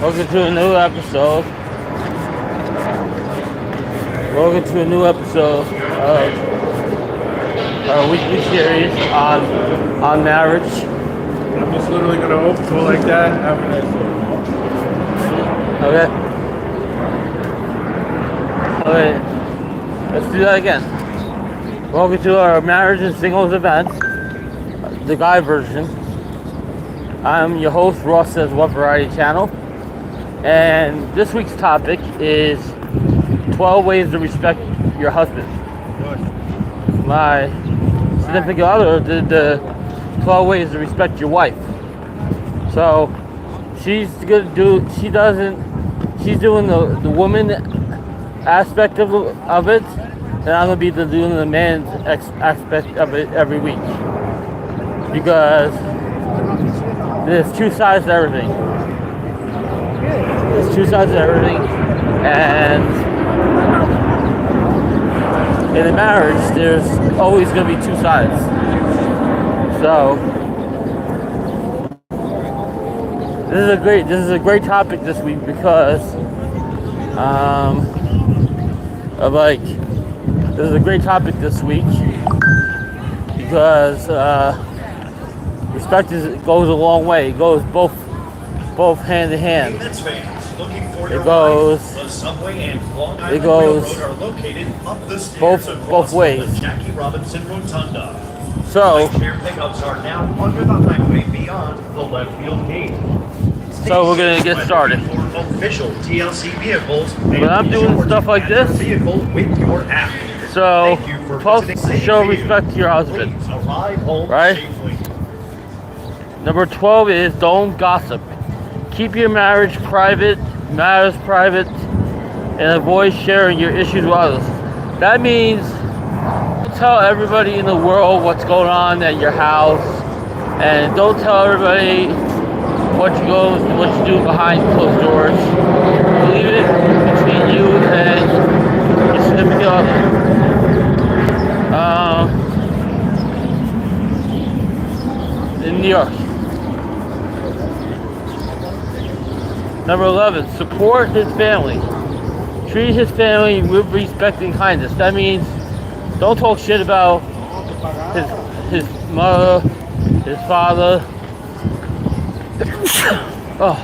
Welcome to a new episode. Welcome to a new episode of our weekly series on marriage. I'm just literally gonna open it like that. Have a nice Okay. Okay. Let's do that again. Welcome to our marriage and singles event, the guy version. I'm your host, Ross Says What Variety Channel, and this week's topic is 12 ways to respect your husband. My significant other did the 12 ways to respect your wife. So she's doing the woman aspect of it, and I'm gonna be doing the man's aspect of it every week, because there's two sides to everything. There's two sides to everything, and in a marriage, there's always going to be two sides. So this is a great topic this week because this is a great topic this week because respect goes a long way. It goes both hand in hand. It goes both ways. Jackie Robinson Rotunda. So Pickups are now under the highway beyond the left field gate. So we're gonna get started. Official TLC vehicles. When I'm doing stuff like this, vehicle with your app. so supposed to show respect to your husband, right? Number 12 is don't gossip. Keep your matters private, and avoid sharing your issues with others. That means tell everybody in the world what's going on at your house, and don't tell everybody what you do behind closed doors. Leave it between you and your significant other. In New York. Number 11, support his family. Treat his family with respect and kindness. That means don't talk shit about his mother, his father. Oh.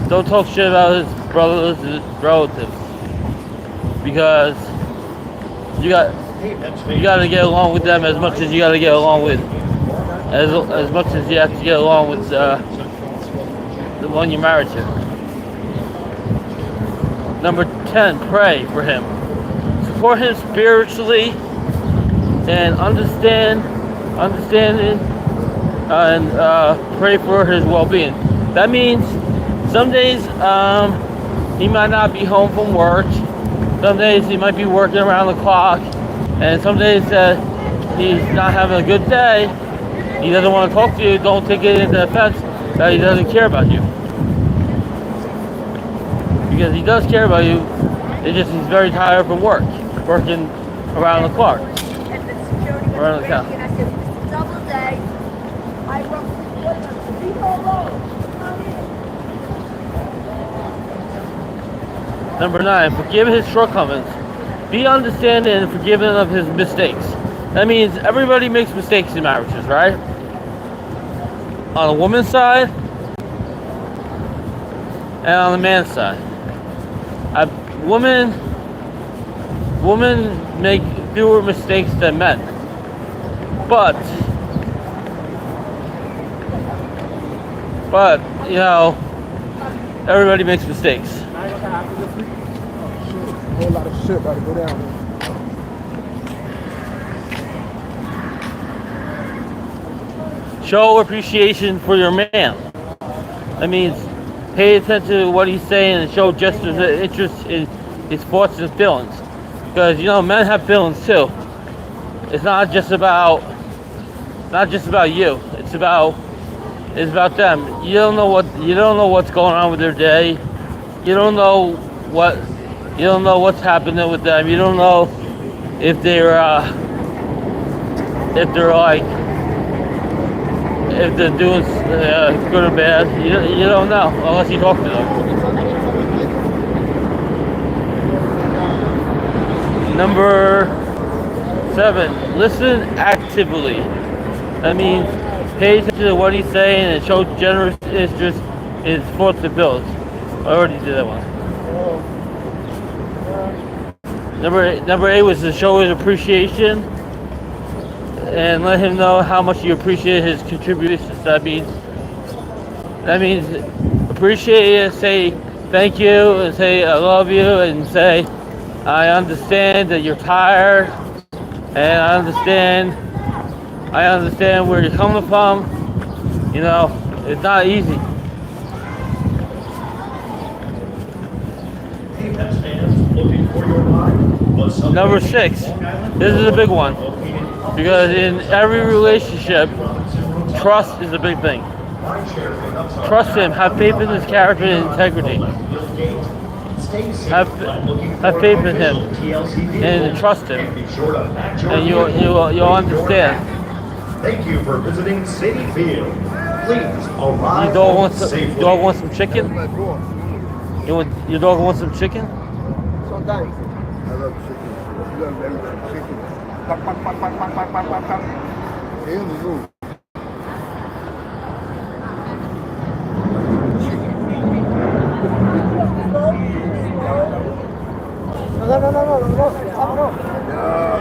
Don't talk shit about his brothers, his relatives. Because you got to get along with them as much as you got to get along with as much as you have to get along with the one you're married to. Number 10, pray for him. Support him spiritually and understanding and pray for his well-being. That means some days he might not be home from work. Some days he might be working around the clock, and some days that he's not having a good day. He doesn't want to talk to you. Don't take it into offense that he doesn't care about you, because he does care about you. It's just he's very tired from working around the clock, around the town. Number 9, forgive his shortcomings. Be understanding and forgiving of his mistakes. That means everybody makes mistakes in marriages, right? On the woman's side and on the man's side. Women make fewer mistakes than men. But you know, everybody makes mistakes. A whole lot of shit about to go down. Show appreciation for your man. That means pay attention to what he's saying and show gestures of interest in his thoughts and feelings. Because men have feelings too. It's not just about you. It's about them. You don't know what's going on with their day. You don't know what's happening with them. You don't know if they're like if they're doing good or bad. You don't know unless you talk to them. Number 7, listen actively. That means pay attention to what he's saying and show generous interest in sports and bills. I already did that one. Number 8 was to show his appreciation and let him know how much you appreciate his contributions. That means appreciate it, say thank you, and say I love you, and say I understand that you're tired, and I understand where you're coming from. You know, it's not easy. Hey, Mets fans, looking for your ride? Was Subway Number 6. Long Island This is a big one located because in every relationship, trust is a big thing. rideshare pickups are Trust him. Have faith in his character and integrity. Stay safe Have when looking have for faith in him official TLC and vehicles. trust him, And be sure to match your and vehicle you'll with your understand. app. Thank you for visiting City Field. Please Your arrive dog home wants safely. some chicken. Your dog wants some chicken. Sometimes. I love chicken. I love everything. Chicken. Pop, pop, pop, pop, pop, pop, pop, pop, pop. Hey, on the road.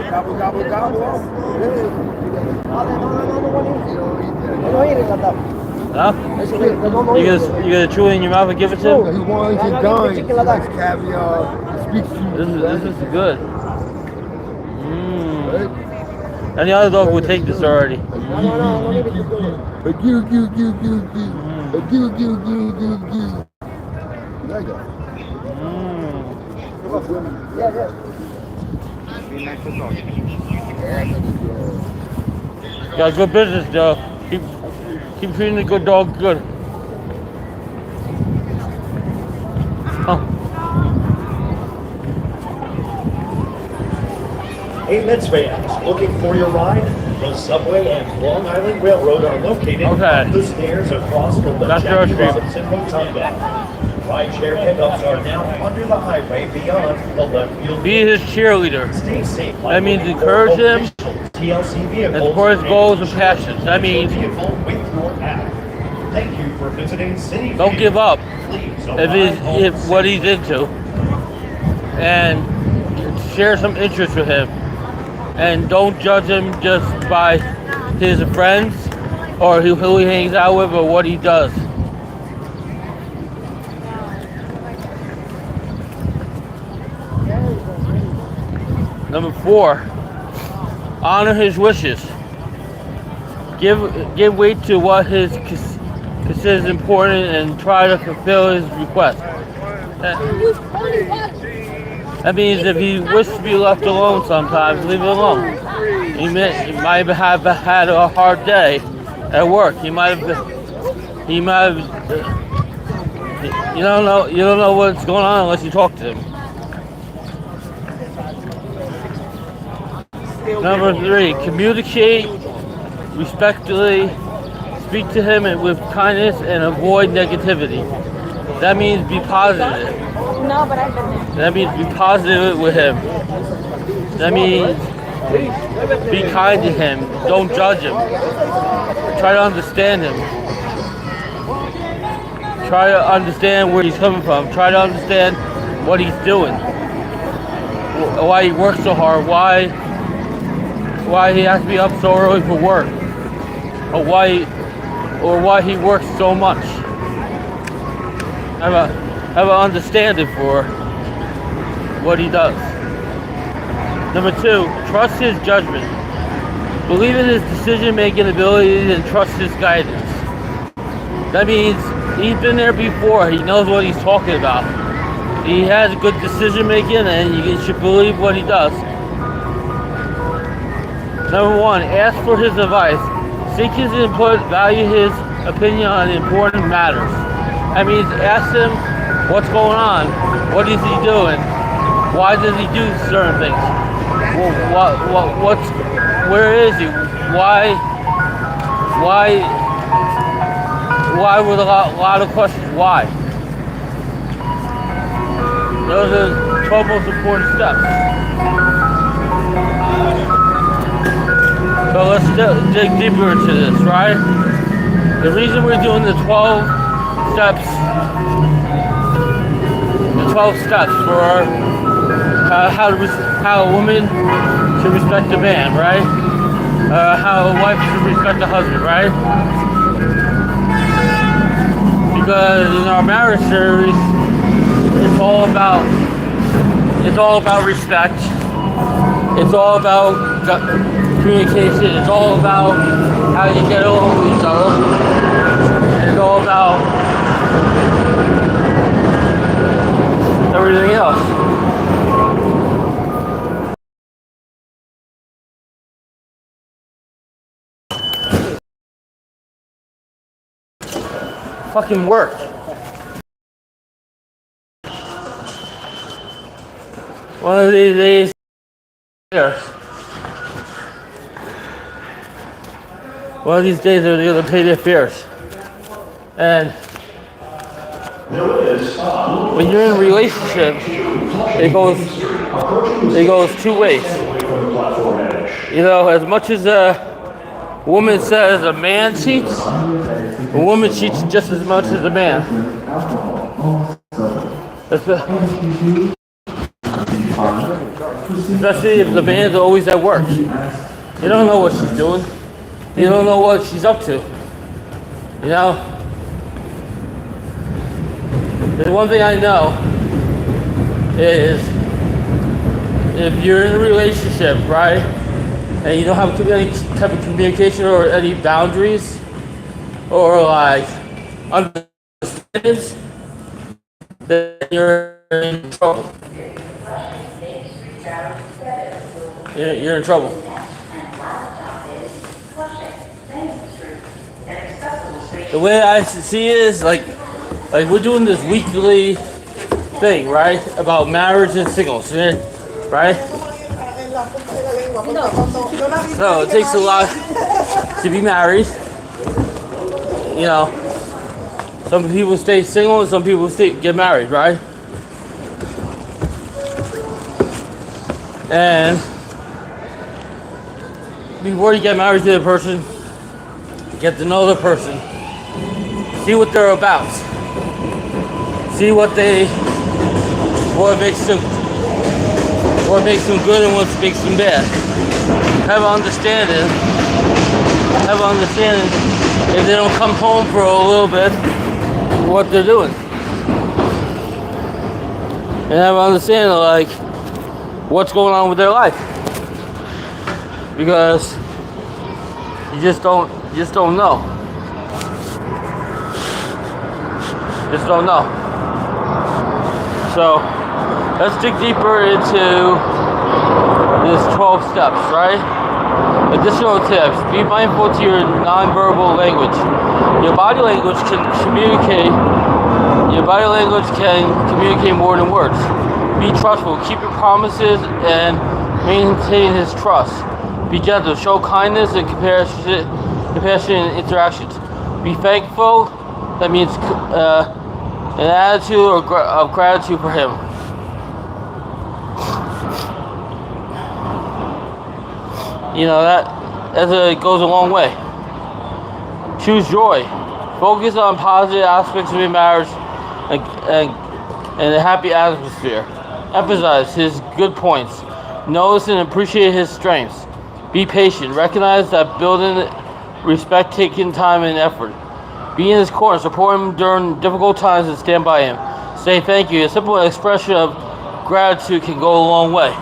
Gobble, gobble, gobble. Huh? You gonna chew it in your mouth and give it to him? He wants it done. He likes caviar. He speaks to you. This is good. Any other dog would take this already. Like that. Got good business, Joe. Keep treating the good dog good. Huh. Hey, Mets fans, looking for your ride? The Subway and Long Island Railroad are located Okay. up the stairs across from the That's your Jackie street. Robinson Rotunda. Rideshare pickups are now under the highway beyond the left field. Be his cheerleader. Stay safe. That means encourage him TLC vehicles and support his goals and passions. That means vehicle with your app. Thank you for visiting City don't Field. give up Please if what he's into, and share some interest with him, and don't judge him just by his friends or who he hangs out with or what he does. Number 4, honor his wishes. Give weight to what his considers important and try to fulfill his request. That means if he wishes to be left alone sometimes, leave him alone. He might have had a hard day at work. He might have. You don't know what's going on unless you talk to him. Number 3, communicate respectfully. Speak to him with kindness and avoid negativity. That means be positive. No, but I've been there. That means be positive with him. That means be kind to him. Don't judge him. Try to understand him. Try to understand where he's coming from. Try to understand what he's doing. Why he works so hard. Why he has to be up so early for work. Or why he works so much. Have an understanding for what he does. Number 2, trust his judgment. Believe in his decision-making abilities and trust his guidance. That means he's been there before. He knows what he's talking about. He has good decision-making, and you should believe what he does. Number 1, ask for his advice. Seek his input, value his opinion on important matters. That means ask him what's going on, what is he doing, why does he do certain things, where is he, why why with a lot of questions. Why? Those are 12 most important steps. So let's dig deeper into this, right? The reason we're doing the 12 steps for how a woman should respect a man, right? How a wife should respect a husband, right? Because in our marriage series, it's all about respect. It's all about communication. It's all about how you get along with each other. It's all about everything else. Fucking work. One of these days, one of these days they're gonna pay their fares. And when you're in a relationship, it goes two ways. You know, as much as a woman says a man cheats, a woman cheats just as much as a man. Especially if the man's always at work. You don't know what she's doing. You don't know what she's up to. You know? There's one thing I know is if you're in a relationship, right, and you don't have any type of communication or any boundaries or like understandings, then you're in trouble. You're in trouble. The way I see it is like we're doing this weekly thing, right? About marriage and singles, right? So it takes a lot to be married. You know, some people stay single and some people get married, right? And before you get married to the person, get to know the person. See what they're about. See what makes them good and what makes them bad. Have an understanding if they don't come home for a little bit, what they're doing. And have an understanding like what's going on with their life. Because you just don't know. Just don't know. So let's dig deeper into this 12 steps, right? Additional tips. Be mindful to your nonverbal language. Your body language can communicate more than words. Be trustful. Keep your promises and maintain his trust. Be gentle. Show kindness and compassion in interactions. Be thankful. That means an attitude of gratitude for him. You know, that goes a long way. Choose joy. Focus on positive aspects of your marriage and a happy atmosphere. Emphasize his good points. Notice and appreciate his strengths. Be patient. Recognize that building respect taking time and effort. Be in his corner. Support him during difficult times and stand by him. Say thank you. A simple expression of gratitude can go a long way.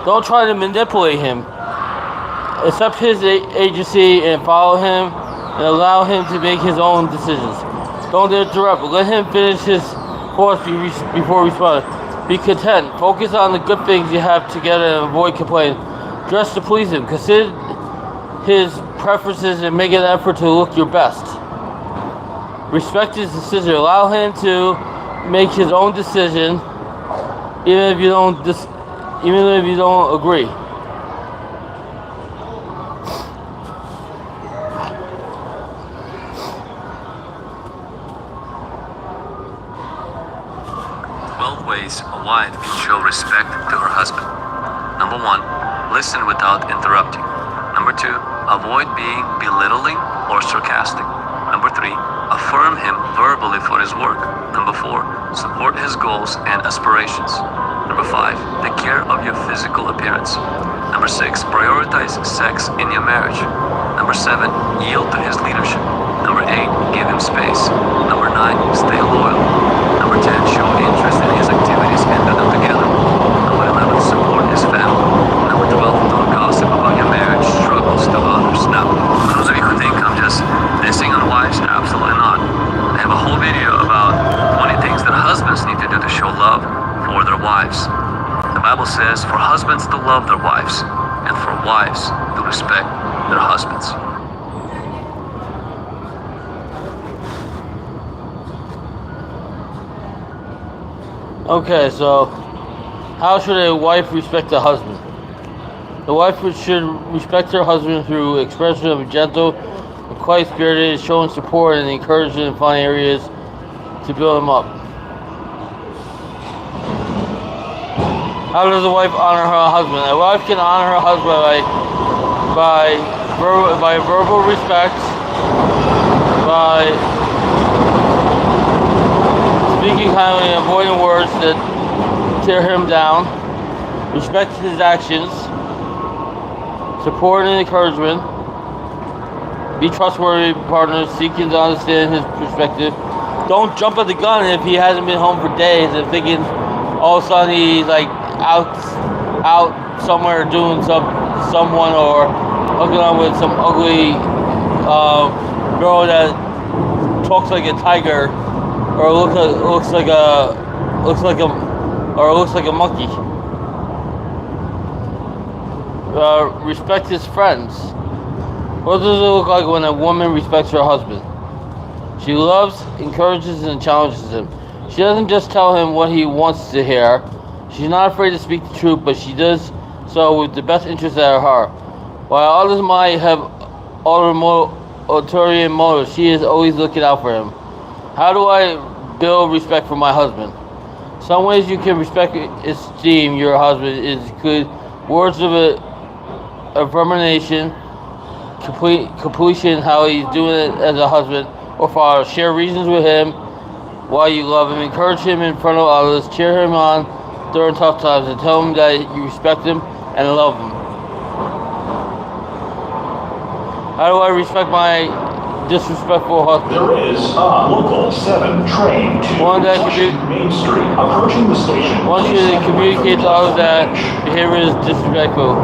Don't try to manipulate him. Accept his agency and follow him and allow him to make his own decisions. Don't interrupt. Let him finish his course before responding. Be content. Focus on the good things you have together and avoid complaining. Dress to please him. Consider his preferences and make an effort to look your best. Respect his decision. Allow him to make his own decision, even if you don't agree. ways a wife can show respect to her husband. Number 1, listen without interrupting. Number 2, avoid being belittling or sarcastic. Number 3, affirm him verbally for his work. Number 4, support his goals and aspirations. Number 5, take care of your physical appearance. Number 6, prioritize sex in your marriage. Number 7, yield to his leadership. Number 8, give him space. Number 9, stay loyal. Number 10, show interest in his activities and do them together. Number 11, support his family. Number 12, don't gossip about your marriage struggles to others. Now, for those of you who think I'm just dissing on wives, absolutely not. I have a whole video about 20 things that husbands need to do to show love for their wives. The Bible says for husbands to love their wives and for wives to respect their husbands. Okay, so how should a wife respect a husband? The wife should respect her husband through expression of gentle and quiet-spirited, showing support and encouragement in finding areas to build him up. How does a wife honor her husband? A wife can honor her husband by verbal respect, by speaking kindly and avoiding words that tear him down, respect his actions, support and encouragement, be trustworthy partners, seeking to understand his perspective. Don't jump at the gun if he hasn't been home for days and thinking all of a sudden he's like out somewhere doing someone or hooking on with some ugly girl that talks like a tiger or looks like a monkey. Respect his friends. What does it look like when a woman respects her husband? She loves, encourages, and challenges him. She doesn't just tell him what he wants to hear. She's not afraid to speak the truth, but she does so with the best interest at her heart. While others might have ulterior motives, she is always looking out for him. How do I build respect for my husband? Some ways you can respect and esteem your husband is good words of affirmation, completion, how he's doing it as a husband or father. Share reasons with him why you love him. Encourage him in front of others. Cheer him on during tough times and tell him that you respect him and love him. How do I respect my disrespectful husband? There is a local 7 train to Flushing Main Street approaching the station. Wants you to communicate to others that behavior is disrespectful.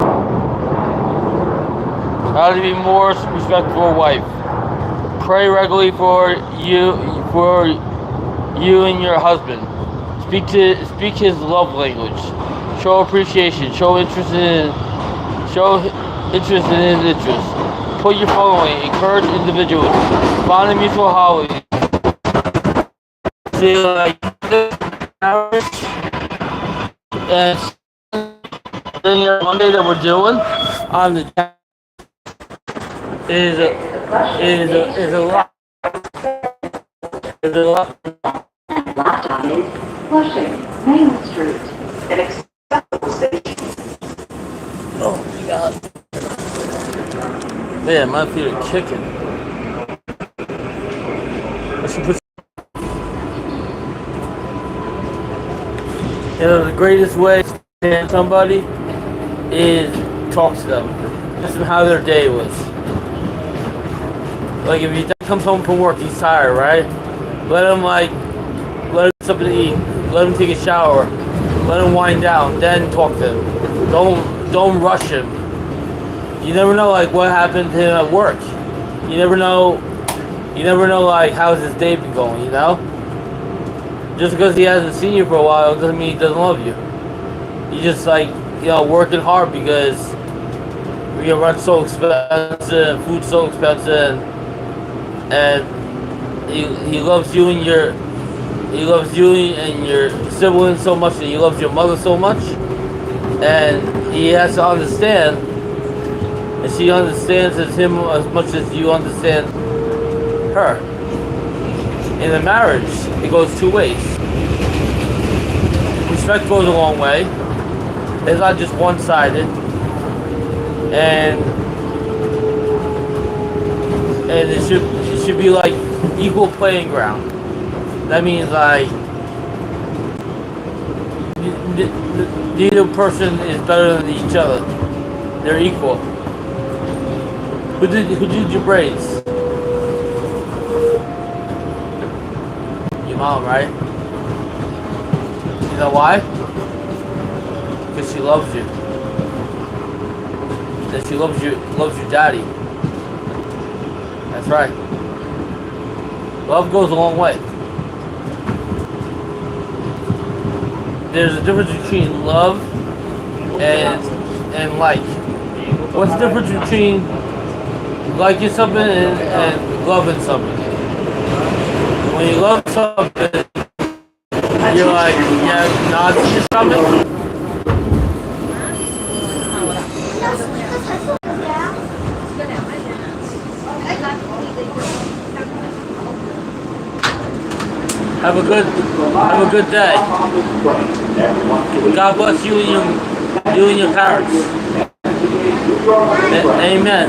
How to be more respectful wife. Pray regularly for you and your husband. Speak his love language. Show appreciation. Show interest in his interests. Put your phone away. Encourage individuals. Find a mutual hobby. See like marriage and Monday that we're doing on the is a lot. Flushing Main Street, an accessible station. Oh my God. Man, my feet are kicking. I should put. The greatest way to understand somebody is talk to them. Ask them how their day was. Like if your dad comes home from work, he's tired, right? Let him something to eat. Let him take a shower. Let him wind down. Then talk to him. Don't rush him. You never know like what happened to him at work. You never know like how's his day been going, you know? Just because he hasn't seen you for a while doesn't mean he doesn't love you. You just like, working hard because your rent's so expensive, food's so expensive, and he loves you and your siblings so much, and he loves your mother so much, and he has to understand, and she understands him as much as you understand her. In a marriage, it goes two ways. respect goes a long way. It's not just one-sided, and it should be like equal playing ground. That means like neither person is better than each other. They're equal. Who did your braids? Your mom, right? You know why? Because she loves you. That she loves your daddy. That's right. Love goes a long way. There's a difference between love and like. What's the difference between liking something and loving something? When you love something, you're like, yeah, nods in your stomach. Have a good day. God bless you and your parents. Amen.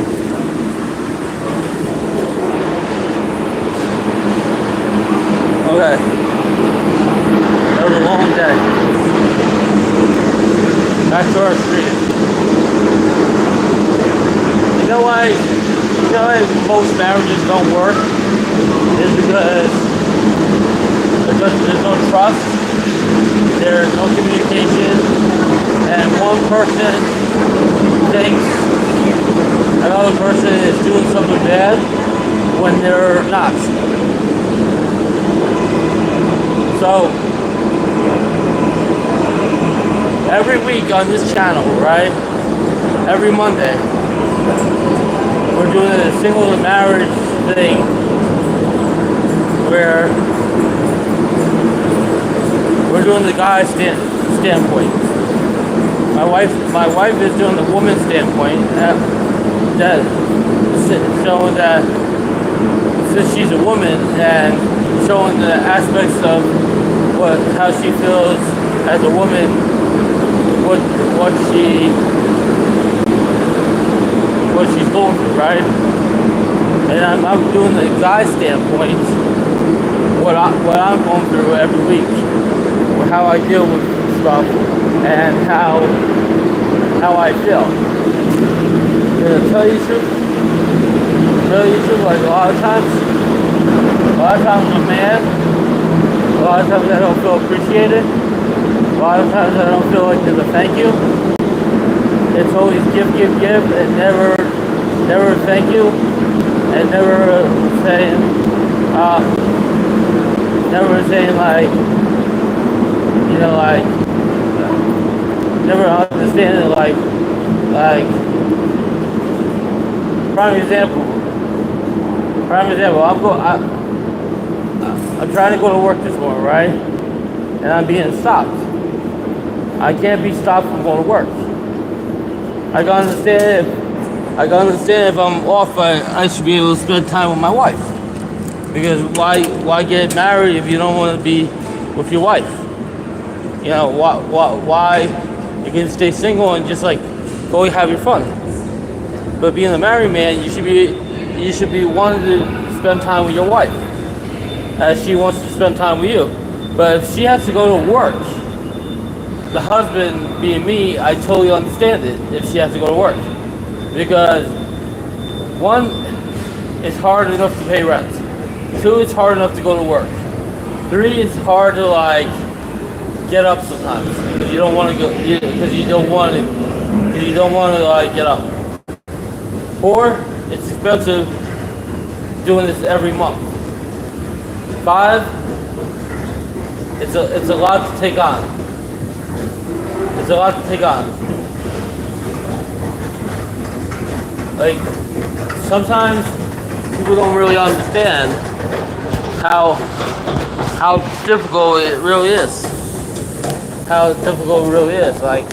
Okay. That was a long day. Back to our street. You know why most marriages don't work? Is because there's no trust, there's no communication, and one person thinks another person is doing something bad when they're not. So, every week on this channel, right, every Monday, we're doing a single marriage thing where we're doing the guy standpoint. My wife is doing the woman standpoint. That showing that since she's a woman and showing the aspects of how she feels as a woman, what she's going through, right? And I'm doing the guy standpoint, what I'm going through every week, how I deal with stuff, and how I feel. To tell you the truth, like a lot of times I'm mad. A lot of times I don't feel appreciated. A lot of times I don't feel like there's a thank you. It's always give, and never thank you, and never saying like, you know, like, never understanding like, prime example, I'm trying to go to work this morning, right? And I'm being stopped. I can't be stopped from going to work. I can understand if I'm off, I should be able to spend time with my wife. Because why get married if you don't want to be with your wife? You know, why you can stay single and just like go have your fun. But being a married man, you should be wanting to spend time with your wife as she wants to spend time with you. But if she has to go to work, the husband being me, I totally understand it if she has to go to work. Because one, it's hard enough to pay rent. Two, it's hard enough to go to work. Three, it's hard to like get up sometimes because you don't want to go, because you don't want to like get up. Four, it's expensive doing this every month. Five, it's a lot to take on. It's a lot to take on. Like, sometimes people don't really understand how difficult it really is. How difficult it really is. Like,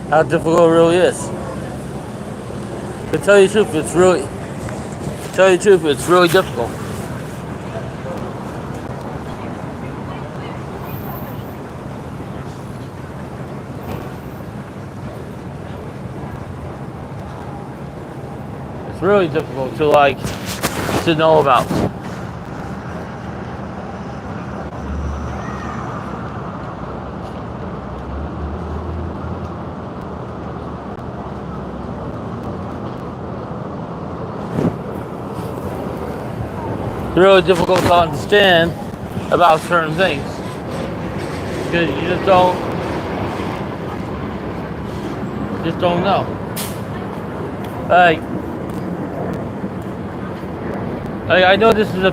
how difficult it really is. To tell you the truth, it's really difficult. It's really difficult to know about. It's really difficult to understand about certain things because you just don't know. Like I know this is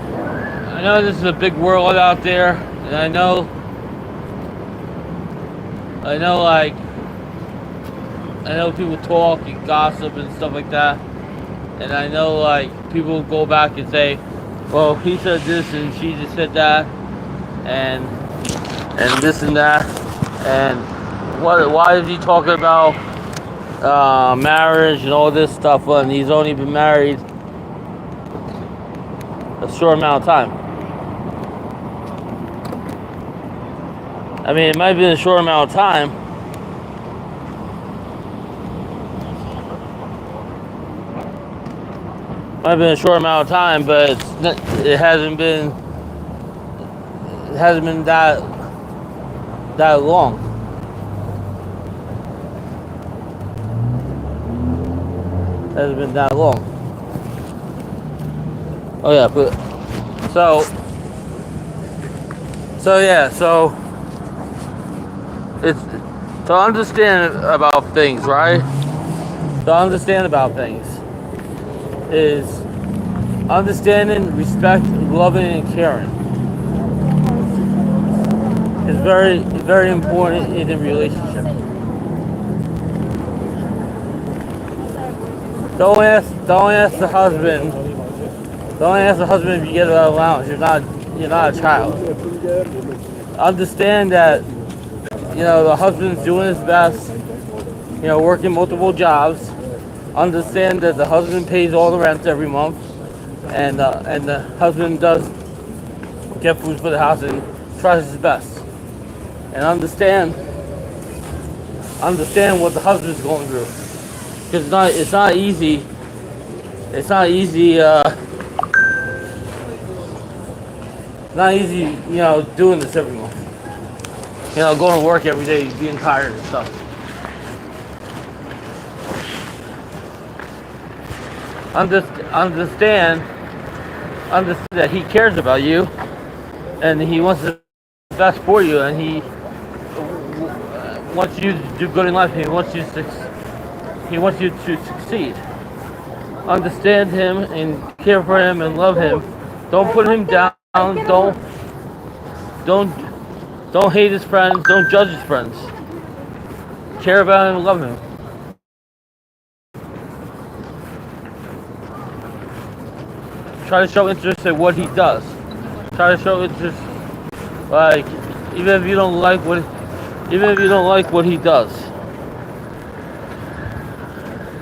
a big world out there, and I know people talk and gossip and stuff like that, and I know people go back and say, well, he said this and she just said that, and this and that, and why is he talking about marriage and all this stuff when he's only been married a short amount of time? I mean, it might have been a short amount of time, but it hasn't been that long. It hasn't been that long. Oh yeah, but so it's to understand about things, right? To understand about things is understanding, respect, loving, and caring. It's very, very important in a relationship. Don't ask the husband. Don't ask the husband if you get an allowance. You're not a child. Understand that the husband's doing his best. Working multiple jobs. Understand that the husband pays all the rent every month, and the husband does get food for the house and tries his best. And understand what the husband's going through, because it's not easy. It's not easy. Not easy, doing this every month. Going to work every day, being tired and stuff. Understand that he cares about you, and he wants the best for you, and he wants you to do good in life. He wants you to succeed. Understand him and care for him and love him. Don't put him down. Don't hate his friends. Don't judge his friends. Care about him and love him. Try to show interest in what he does. Try to show interest, even if you don't like what he does.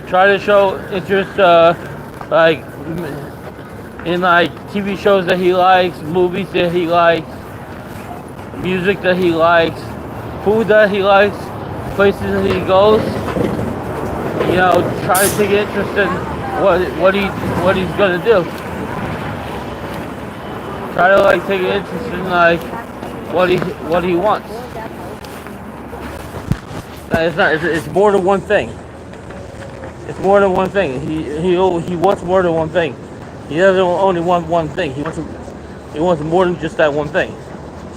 Try to show interest, in TV shows that he likes, movies that he likes, music that he likes, food that he likes, places that he goes. Try to take interest in what he's gonna do. Try to take an interest in what he wants. It's more than one thing. It's more than one thing. He wants more than one thing. He doesn't only want one thing. He wants more than just that one thing.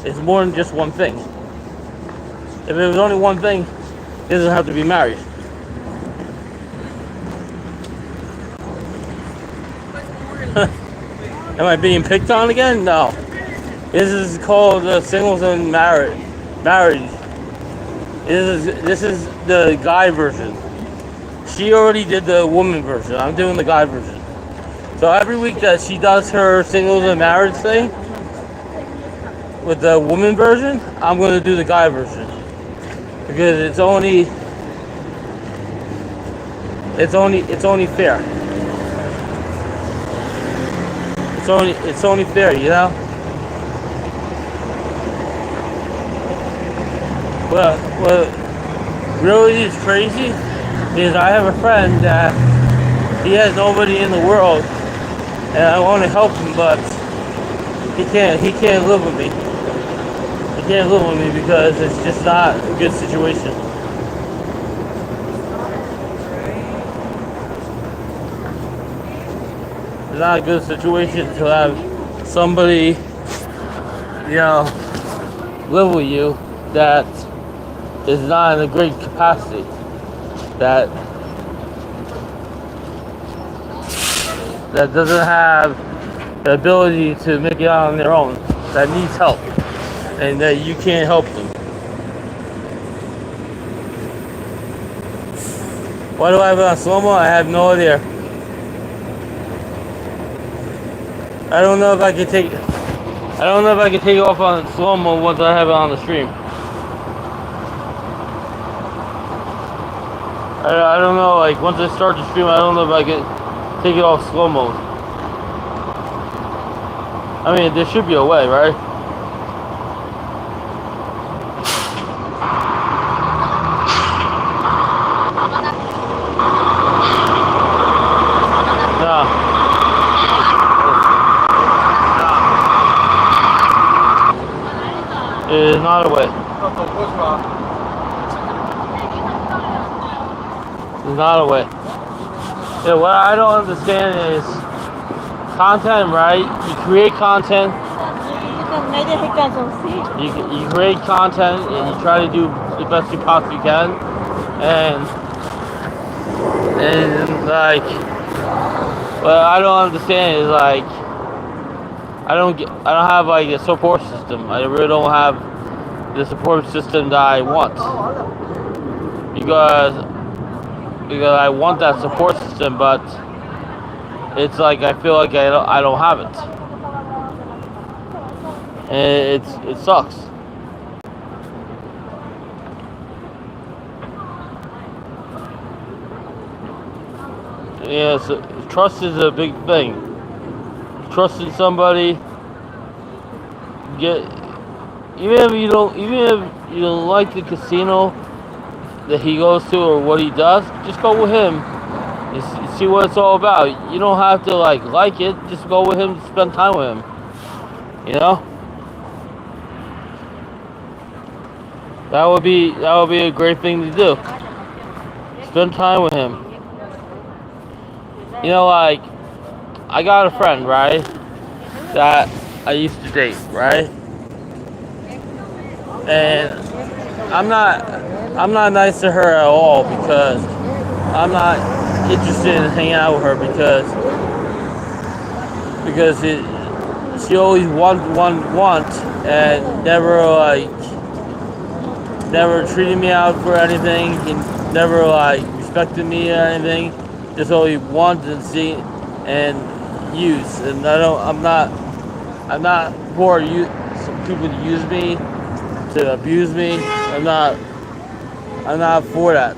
It's more than just one thing. If it was only one thing, he doesn't have to be married. Am I being picked on again? No. This is called singles and marriage. This is the guy version. She already did the woman version. I'm doing the guy version. So every week that she does her singles and marriage thing with the woman version, I'm going to do the guy version, because it's only fair. It's only fair, What really is crazy is I have a friend that he has nobody in the world, and I want to help him, but he can't live with me. He can't live with me because it's just not a good situation. It's not a good situation to have somebody, live with you that is not in a great capacity. That doesn't have the ability to make it out on their own. That needs help, and that you can't help them. Why do I have it on slow-mo? I have no idea. I don't know if I can take it off on slow-mo once I have it on the stream. I don't know, like once I start the stream, I don't know if I can take it off slow mode. I mean, there should be a way, right? No. It is not a way. There's not a way. Yeah, what I don't understand is content, right? You create content. You create content and you try to do the best you possibly can, and like, what I don't understand is like, I don't have like a support system. I really don't have the support system that I want, because I want that support system, but it's like I feel like I don't have it, and it sucks. Yeah, so trust is a big thing. Trusting somebody, even if you don't like the casino that he goes to or what he does, just go with him. You see what it's all about. You don't have to like it. Just go with him, spend time with him. That would be a great thing to do. Spend time with him. Like, I got a friend, right, that I used to date, right? And I'm not nice to her at all, because I'm not interested in hanging out with her, because she always want and never treated me out for anything, and never like respected me or anything. Just always want and see and use, and I'm not for some people to use me, to abuse me. I'm not for that.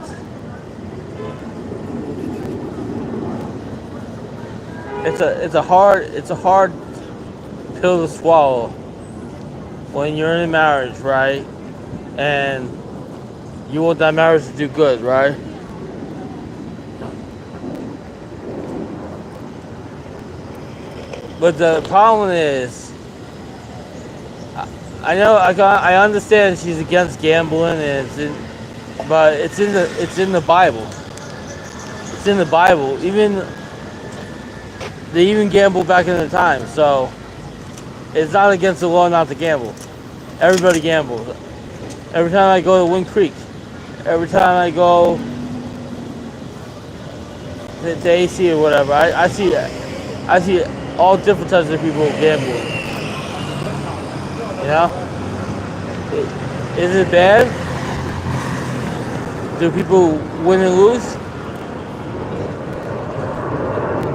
It's a hard pill to swallow when you're in a marriage, right? And you want that marriage to do good, right? But the problem is, I understand she's against gambling, but it's in the Bible. It's in the Bible. They even gambled back in the time, so it's not against the law not to gamble. Everybody gambles. Every time I go to Wind Creek, every time I go to AC or whatever, I see all different types of people gambling. Is it bad? Do people win and lose?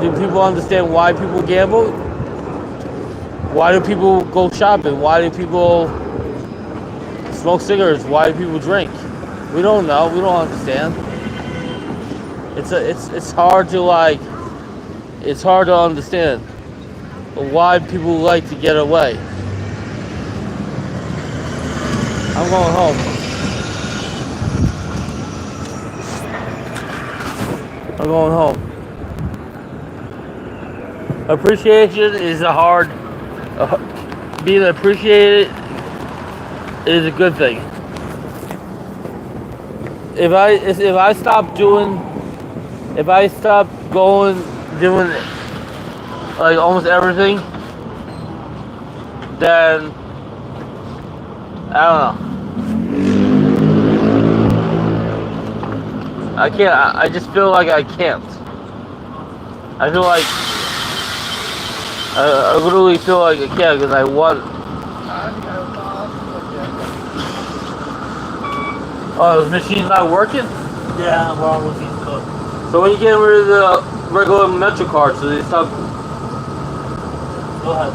Do people understand why people gamble? Why do people go shopping? Why do people smoke cigarettes? Why do people drink? We don't know. We don't understand. It's hard to it's hard to understand why people like to get away. I'm going home. I'm going home. Appreciation is a hard. Being appreciated is a good thing. If I stop doing like almost everything, then I don't know. I can't. I just feel like I can't. I feel like I literally feel like I can't because I want. Oh, the machine's not working? Yeah, well, I'm looking good. So when you get rid of the regular Metro cards, so they stop. Go ahead.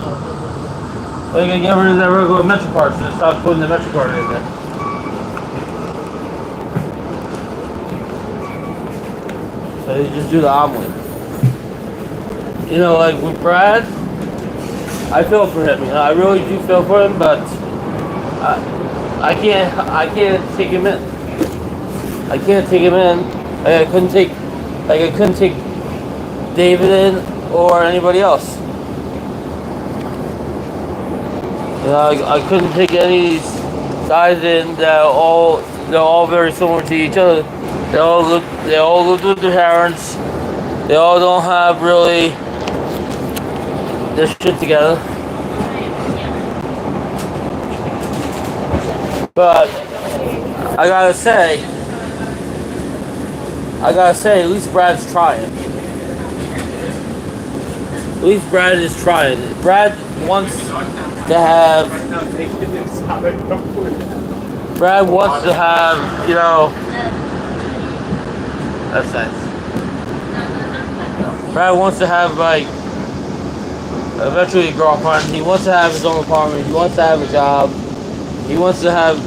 When you get rid of that regular Metro card, so they stop putting the Metro card in there. So you just do the omelet. You know, like with Brad, I feel for him. You know, I really do feel for him, but I can't take him in. I can't take him in. I couldn't take David in or anybody else. You know, I couldn't take any of these guys in that they're all very similar to each other. They all live with their parents. They all don't have really their shit together. But I gotta say, at least Brad's trying. At least Brad is trying. Brad wants to have, you know, that's nice. Brad wants to have, like, eventually a girlfriend. He wants to have his own apartment. He wants to have a job. He wants to have,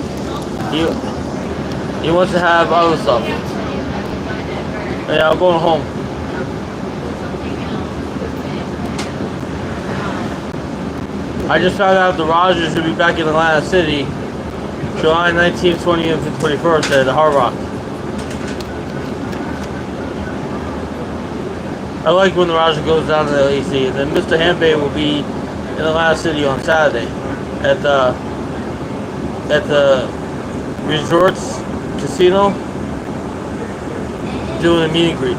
he wants to have other stuff. Yeah, I'm going home. I just found out the Rogers will be back in Atlantic City July 19th, 20th, and 21st at the Hard Rock. I like when the Rogers goes down to the AC. And then Mr. Handbay will be in Atlantic City on Saturday at the Resorts Casino doing a meet and greet.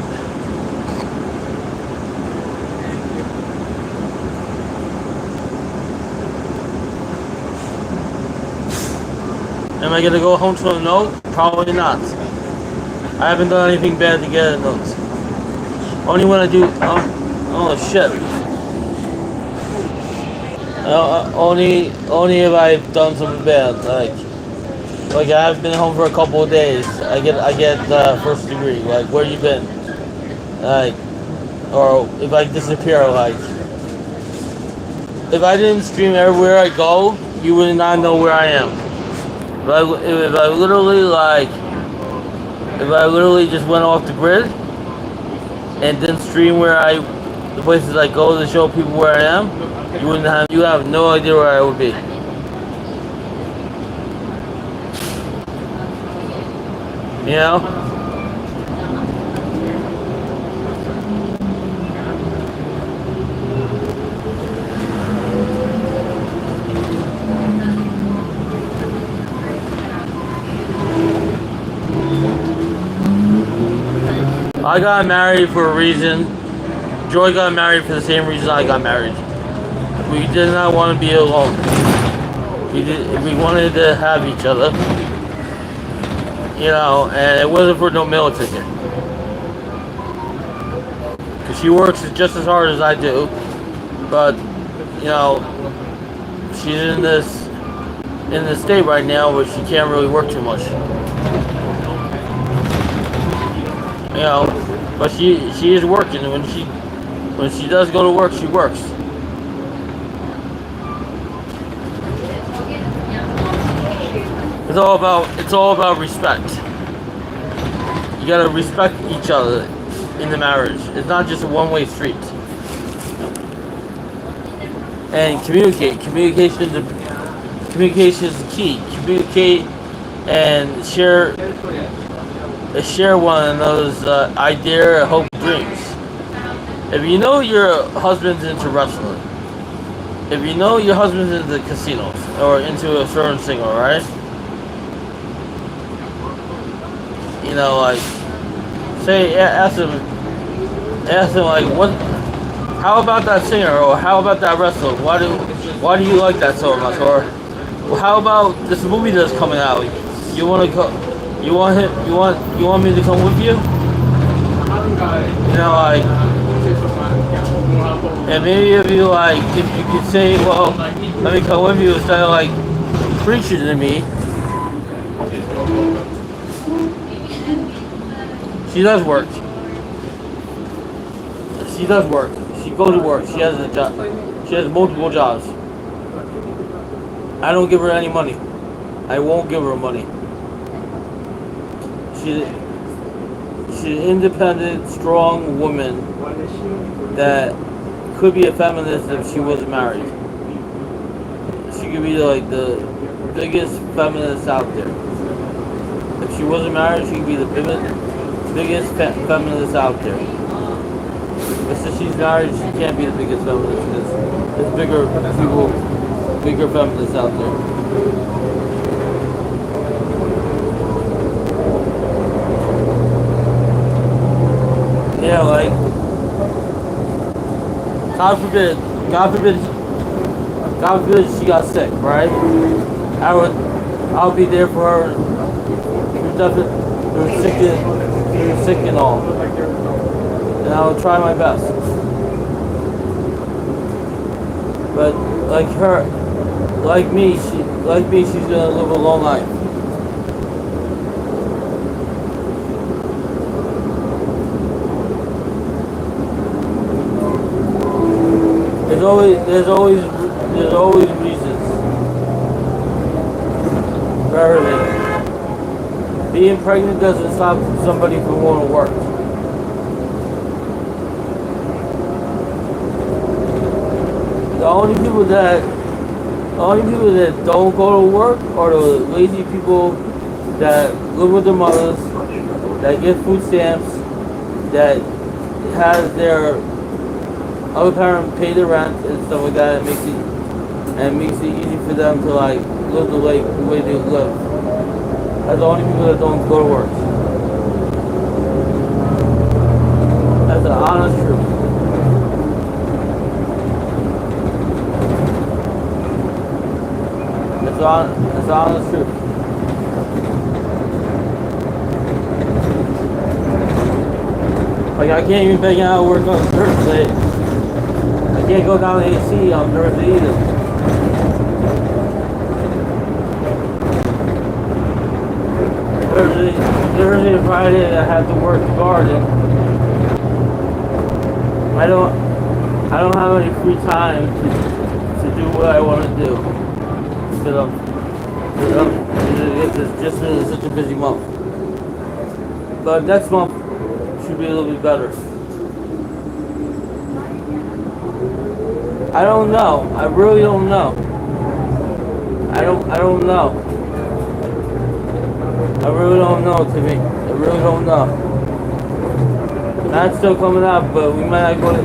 Am I gonna go home to a note? Probably not. I haven't done anything bad to get a note. Only when I do. Oh shit. Only if I've done something bad. Like I've been home for a couple of days. I get first degree. Like, where you been? Like, or if I disappear. Like, if I didn't stream everywhere I go, you would not know where I am. If I literally just went off the grid and didn't stream the places I go to show people where I am, you have no idea where I would be. You know? I got married for a reason. Joy got married for the same reason I got married. We did not want to be alone. We wanted to have each other. You know, and it wasn't for no meal ticket. Because she works just as hard as I do. But, you know, she's in this state right now where she can't really work too much. You know, but she is working, and when she does go to work, she works. It's all about respect. You gotta respect each other in the marriage. It's not just a one-way street. And communicate. Communication is the key. Communicate and share one another's idea, hope, dreams. If you know your husband's into wrestling, if you know your husband's into casinos or into a certain single, right? You know, like, say, ask him like, what? How about that singer, or how about that wrestler? Why do you like that so much? Or how about this movie that's coming out? You want to go? You want me to come with you? You know, like, and maybe if you like, if you could say, well, let me come with you instead of like preaching to me. She does work. She does work. She goes to work. She has a job. She has multiple jobs. I don't give her any money. I won't give her money. She's an independent, strong woman that could be a feminist if she wasn't married. She could be like the biggest feminist out there. If she wasn't married, she could be the biggest feminist out there. But since she's married, she can't be the biggest feminist because there's bigger people, bigger feminists out there. Yeah, like, God forbid she got sick, right? I'll be there for her. She was sick and all. And I'll try my best. But like me, she's gonna live a long life. There's always reasons for everything. Being pregnant doesn't stop somebody from going to work. The only people that don't go to work are the lazy people that live with their mothers, that get food stamps, that has their other parent pay the rent and stuff like that. It makes it easy for them to like live the way they live. That's the only people that don't go to work. That's the honest truth. That's the honest truth. Like, I can't even make out work on Thursday. I can't go down to AC on Thursday either. Thursday and Friday I have to work the garden. I don't have any free time to do what I want to do. Because it's just been such a busy month. But next month should be a little bit better. I don't know. I really don't know. I don't know. I really don't know, Timmy. I really don't know. That's still coming up, but we might not go to.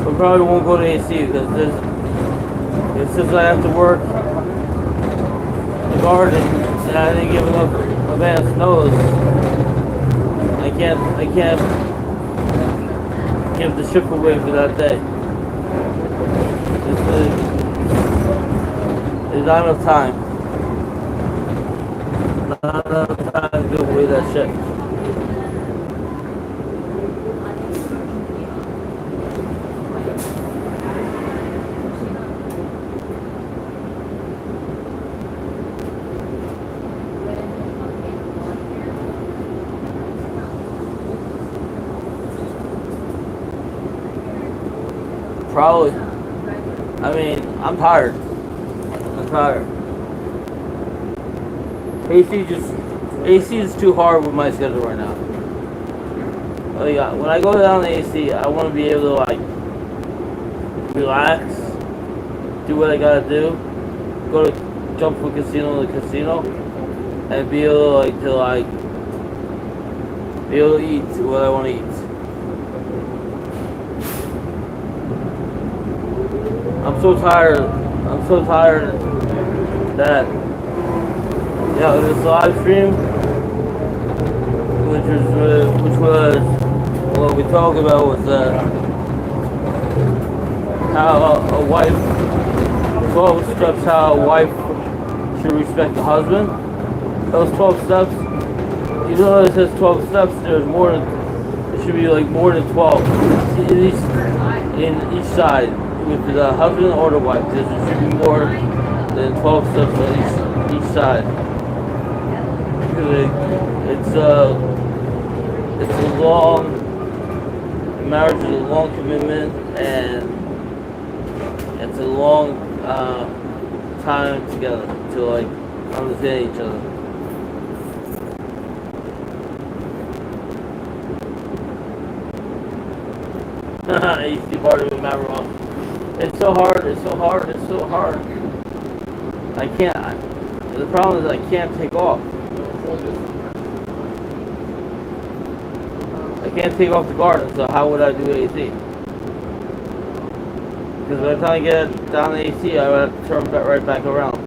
We probably won't go to AC because since I have to work the garden and I didn't give enough advance notice, I can't give the ship away for that day. There's not enough time. Not enough time to give away that shit. Probably. I mean, I'm tired. AC is too hard with my schedule right now. Like, when I go down to AC, I want to be able to like relax, do what I gotta do, go to jump from casino to casino, and be able to be able to eat what I want to eat. so tired. I'm so tired that this live stream, which was what we talked about was how a wife, 12 steps how a wife should respect the husband. Those 12 steps, even though it says 12 steps, there's more than, it should be like more than 12 in each side, with the husband or the wife. There should be more than 12 steps on each side. Because it's a long, marriage is a long commitment, and it's a long time together to like understand each other. You see part of it, Matt Ross. It's so hard. I can't. The problem is I can't take off. I can't take off the garden, so how would I do AC? Because by the time I get down the AC, I would have to turn right back around.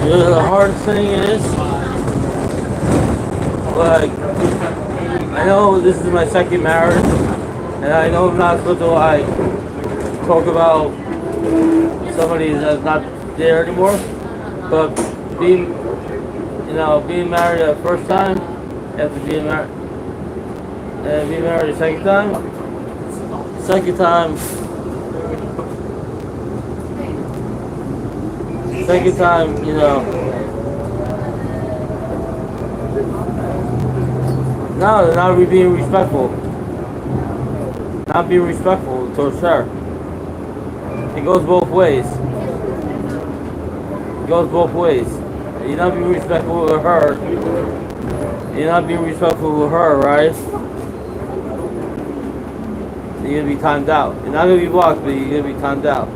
The hardest thing is, like, I know this is my second marriage, and I know I'm not supposed to like talk about somebody that's not there anymore, but being married the first time, after being married, and being married the second time, no, they're not being respectful. Not being respectful towards her. It goes both ways. You're not being respectful to her. You're not being respectful to her, right? You're gonna be timed out. You're not gonna be blocked, but you're gonna be timed out.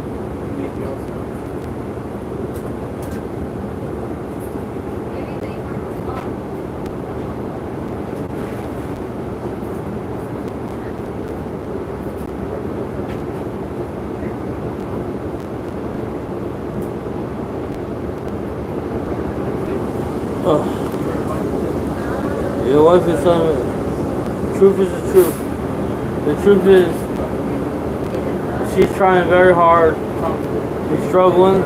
Your wife is something. The truth is the truth. The truth is, she's trying very hard. She's struggling.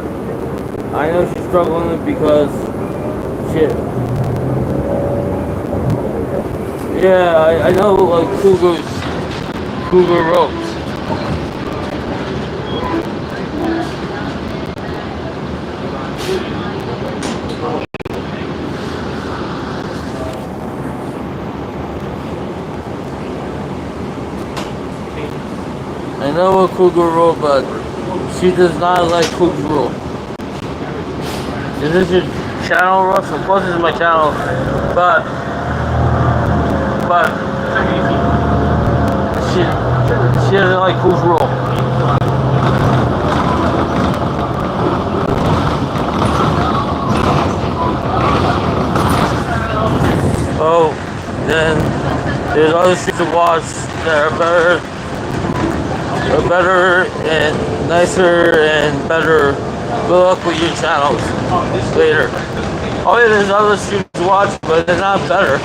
I know she's struggling because shit. Yeah, I know, like Cougar ropes. I know a Cougar rule, but she does not like Cougar rule. Is this your channel, Russ? Of course this is my channel, but she doesn't like Cougar rule. Oh, then there's other streams to watch that are better and nicer and better. Good luck with your channels later. Oh yeah, there's other streams to watch, but they're not better.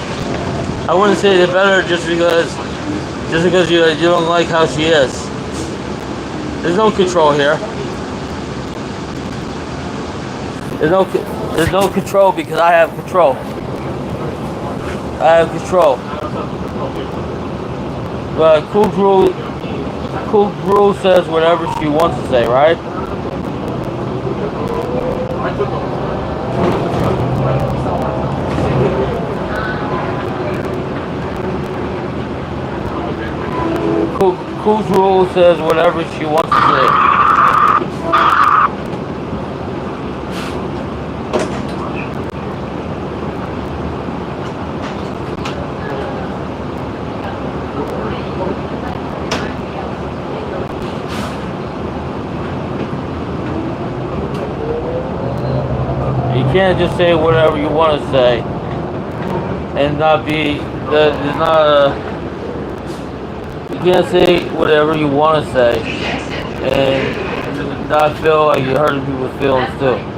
I wouldn't say they're better just because you don't like how she is. There's no control here. There's no control because I have control. I have control. But Cool Brew says whatever she wants to say, right? Cool Brew says whatever she wants to say. can't just say whatever you want to say and not be. There's not a. You can't say whatever you want to say and not feel like you're hurting people's feelings too.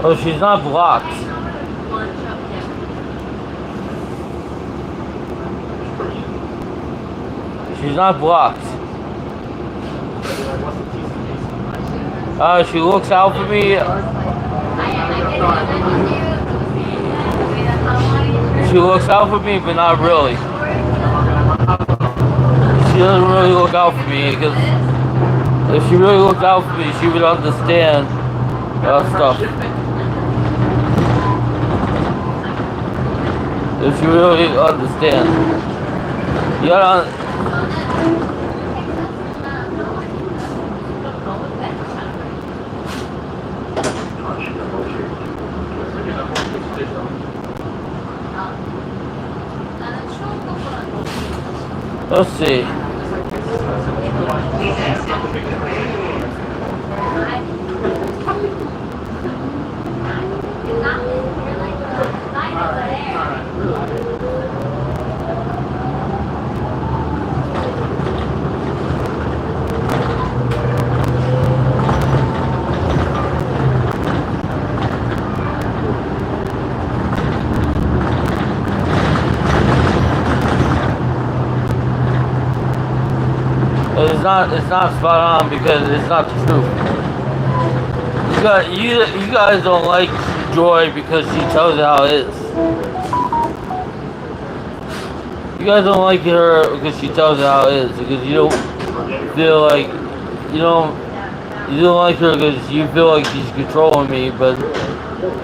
Oh, she's not blocked. She's not blocked. She looks out for me. She looks out for me, but not really. She doesn't really look out for me because if she really looked out for me, she would understand stuff. If you really understand. You gotta... Let's see. It's not spot on because it's not the truth. You guys don't like Joy because she tells you how it is. You guys don't like her because she tells you how it is, because you don't feel like you don't like her because you feel like she's controlling me, but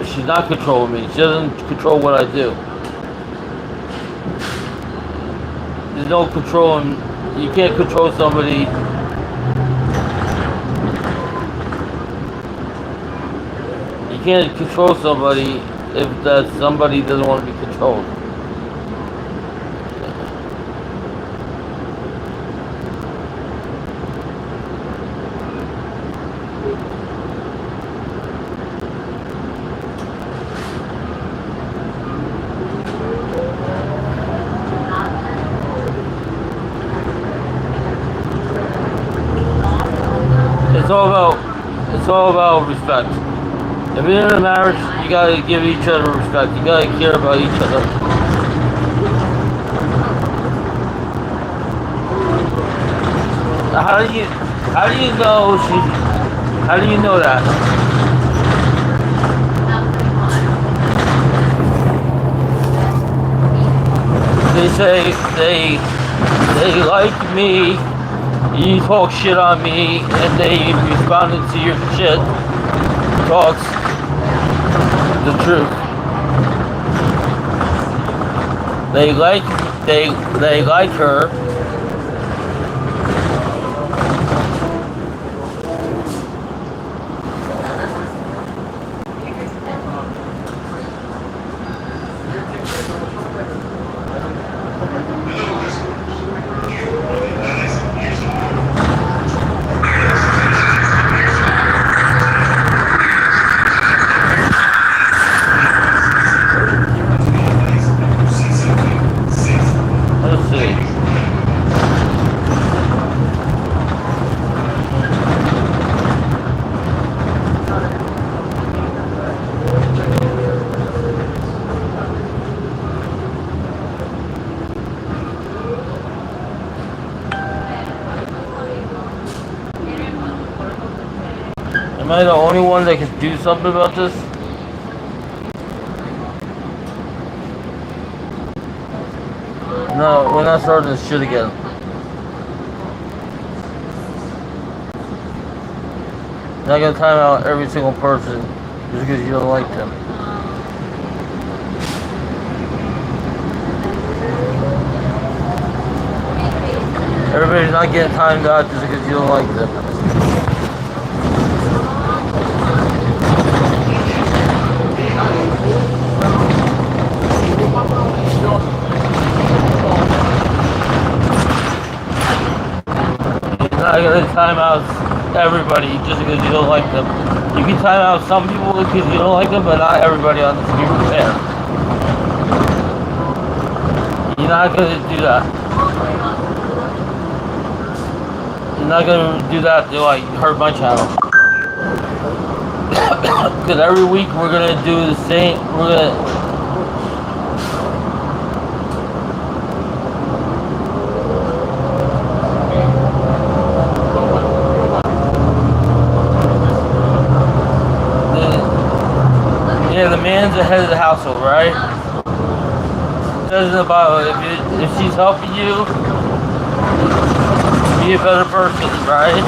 she's not controlling me. She doesn't control what I do. There's no controlling. You can't control somebody. You can't control somebody if that somebody doesn't want to be controlled. It's all about respect. If you're in a marriage, you gotta give each other respect. You gotta care about each other. How do you know that? They say they like me. You talk shit on me, and they responded to your shit. Talks the truth. They like her. Am I the only one that can do something about this? No, we're not starting this shit again. Not gonna time out every single person just because you don't like them. Everybody's not getting timed out just because you don't like them. You're not gonna time out everybody just because you don't like them. You can time out some people because you don't like them, but not everybody on the street fair. You're not gonna do that. You're not gonna do that to like hurt my channel. Because every week we're gonna do the same. We're gonna. Yeah, the man's the head of the household, right? It says in the Bible, if she's helping you be a better person, right?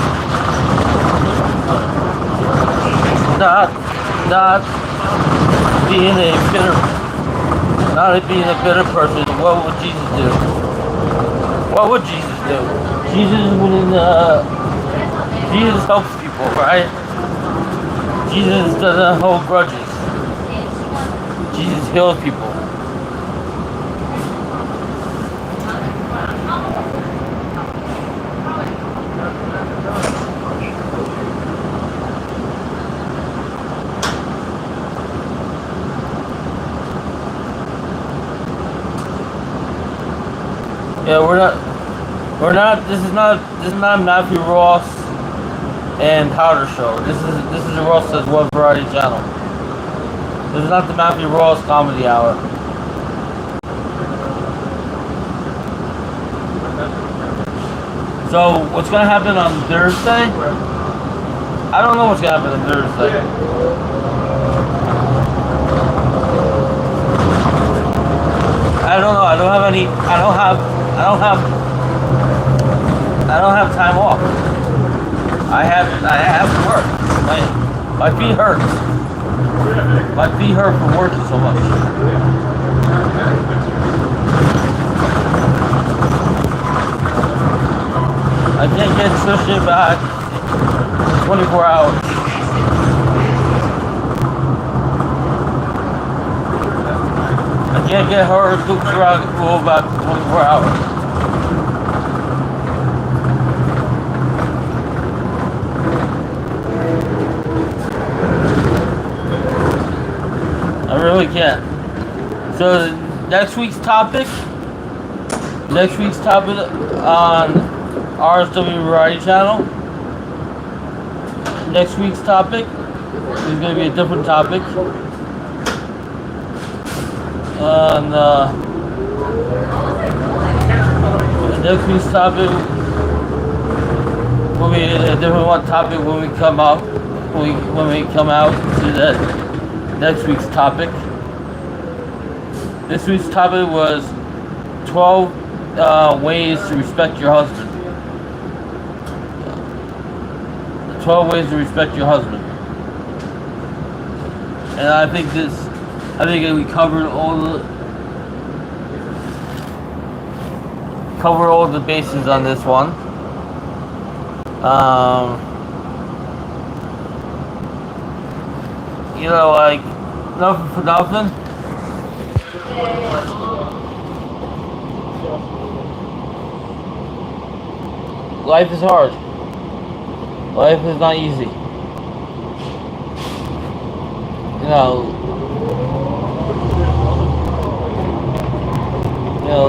Not being a bitter person. What would Jesus do? What would Jesus do? Jesus helps people, right? Jesus doesn't hold grudges. Jesus heals people. Yeah, we're not, this is not Matthew Ross and Powder Show. This is the Ross Says What Variety channel. This is not the Matthew Ross Comedy Hour. So, what's gonna happen on Thursday? I don't know what's gonna happen on Thursday. I don't know. I don't have time off. I have to work. My feet hurt. My feet hurt from working so much. I can't get Trisha back in 24 hours. I can't get her to Duke's around the pool back in 24 hours. I really can't. So next week's topic on RSW Variety Channel. Next week's topic is going to be a different topic. Next week's topic will be a different topic when we come out. When we come out to that next week's topic. This week's topic was 12 ways to respect your husband. 12 ways to respect your husband. And I think we covered all the bases on this one. You know, like, nothing for nothing. Life is hard. Life is not easy. You know,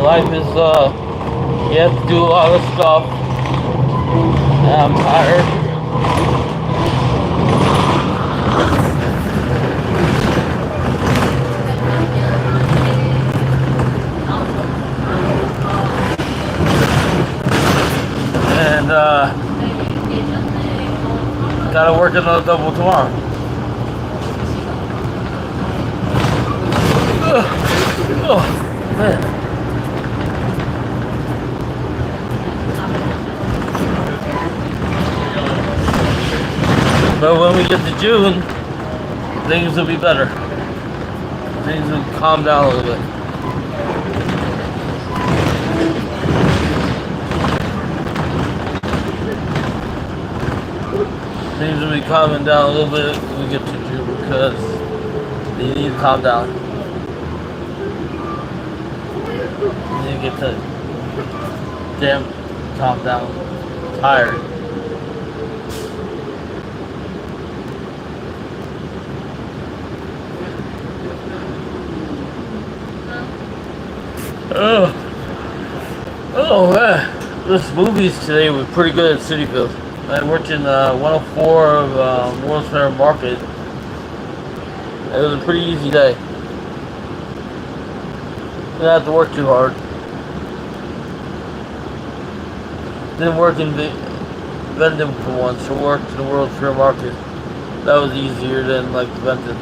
life is, you have to do a lot of stuff. And I'm tired. And, gotta work another double tomorrow. Oh, man. But when we get to June, things will be better. Things will calm down a little bit. Things will be calming down a little bit when we get to June because they need to calm down. They need to get the damn calm down. Tired. Oh man, this movies today were pretty good at Cityfield. I worked in 104 of World's Fair Market. It was a pretty easy day. Didn't have to work too hard. Didn't work in Vendon for once, so worked in the World's Fair Market. That was easier than like Vendon.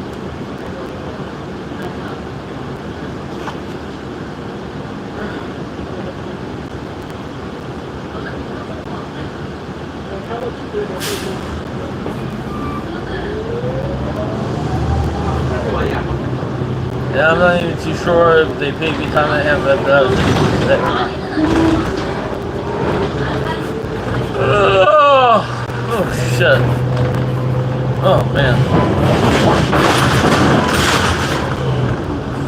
Yeah, I'm not even too sure if they paid me time and a half at that. Oh shit. Oh man.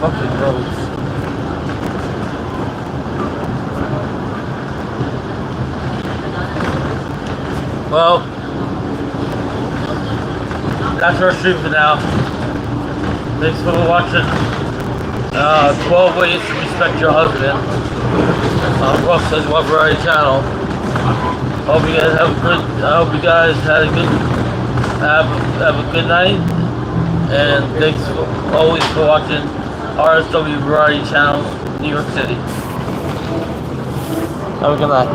Fucking roads. Well, that's our stream for now. Thanks for watching. 12 ways to respect your husband. Ross says What Variety Channel. Hope you guys have a good. I hope you guys had a good. Have a good night. And thanks always for watching RSW Variety Channel, New York City. Have a good night.